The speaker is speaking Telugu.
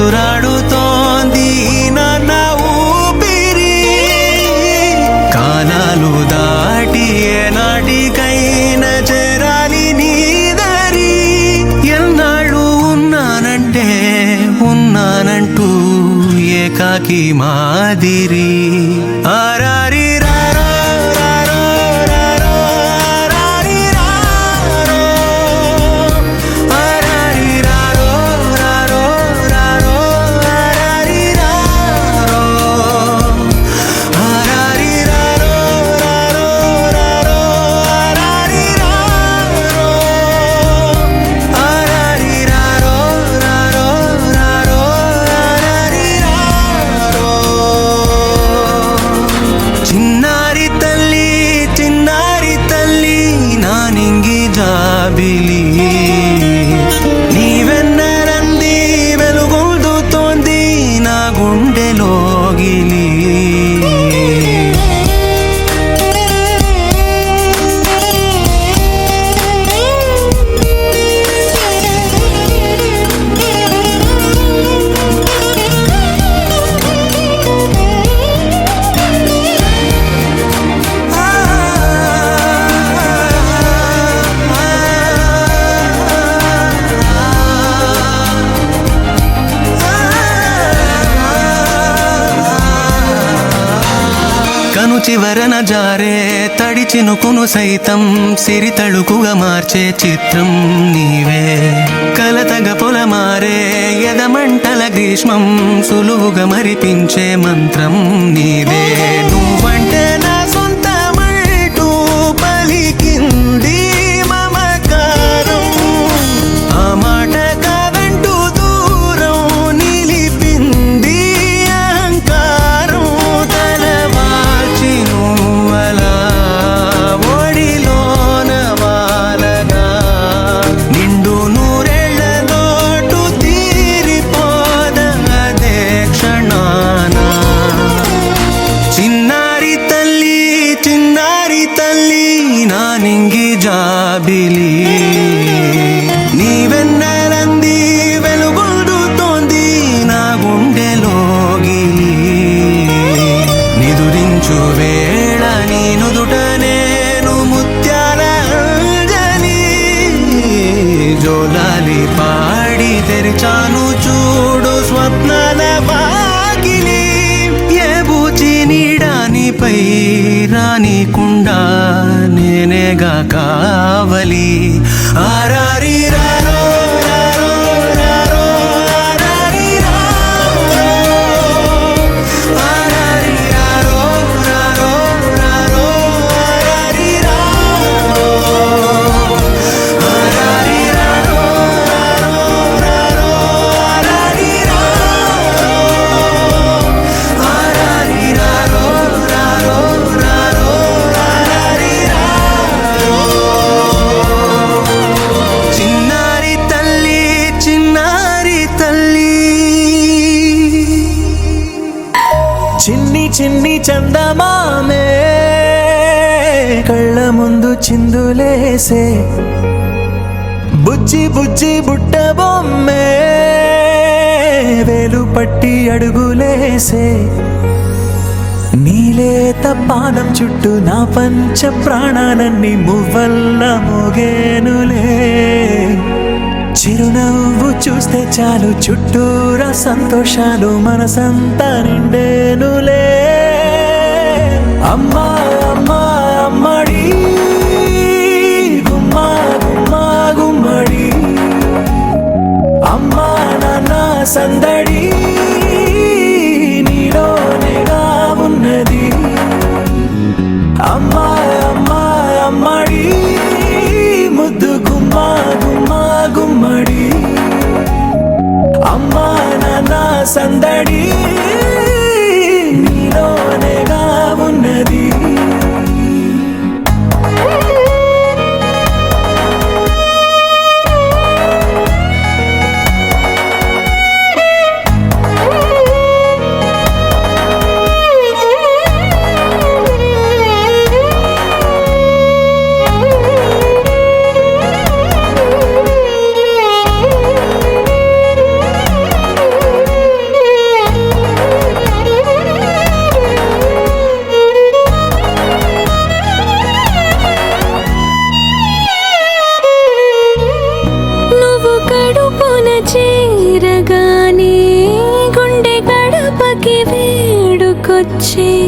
ఊసురాడుతోంది నన్న ఊపిరి కాలాలు దాటి ఏనాటికైనా చేరాలి నీ దరి ఎన్నాళ్ళు ఉన్నానంటూ ఏకాకి మాదిరి ఆరారి నీవెన్నరంది వెలుగొందుతోంది నా గుండెలోగిలి కను చివరన జారే తడి చినుకును సైతం సిరి తళుకుగా మార్చే చిత్రం నీవే కలతగ పొలమారే ఎదమంటల గ్రీష్మం సులువుగా మరిపించే మంత్రం నీదే నువ్వంటే నా సొంతమంటూ పలికింది మమకారం ఆ మాట కాదంటూ దూరం నిలిపింది అహంకారం ఒడిలోన వాలగా నిండు నూరెళ్ళ దోటు తీరిపోదదే క్షణాన చిన్నారి తల్లి నా నింగి జాబిలి నీవెన్నరంది వెలుగొందుతోంది నా గుండెలోగిలి నిదురించు వేళ నీ నుదుట నేను ముత్యాల అంజలి జోలాలి పాడి తెరిచాను చూడు స్వప్నాల వాకిలి ఏ బూచి నీడానిపై రానికుండా నేనేగా కావలి ఆరారి రారో చిన్ని చందమామే కళ్ళ ముందు చిందులేసే బుజ్జి బుట్ట బొమ్మే వేలు పట్టి అడుగులేసే నీలేత పాదం చుట్టూ నా పంచ ప్రాణాలన్నీ మువ్వల్ల మోగేనులే చిరునవ్వు చూస్తే చాలు చుట్టూరా సంతోషాలు మనసంతా నిండేనులే అమ్మా అమ్మా అమ్మడి గుమ్మా గుమ్మా గుమ్మడి అమ్మా నాన్న సందడి నీలోనేగా ఉన్నది అమ్మా అమ్మా అమ్మడి ముద్దు గుమ్మా గుమ్మా గుమ్మడి అమ్మా నాన్న సందడి నీలోనేగా ఉన్నది వచ్చి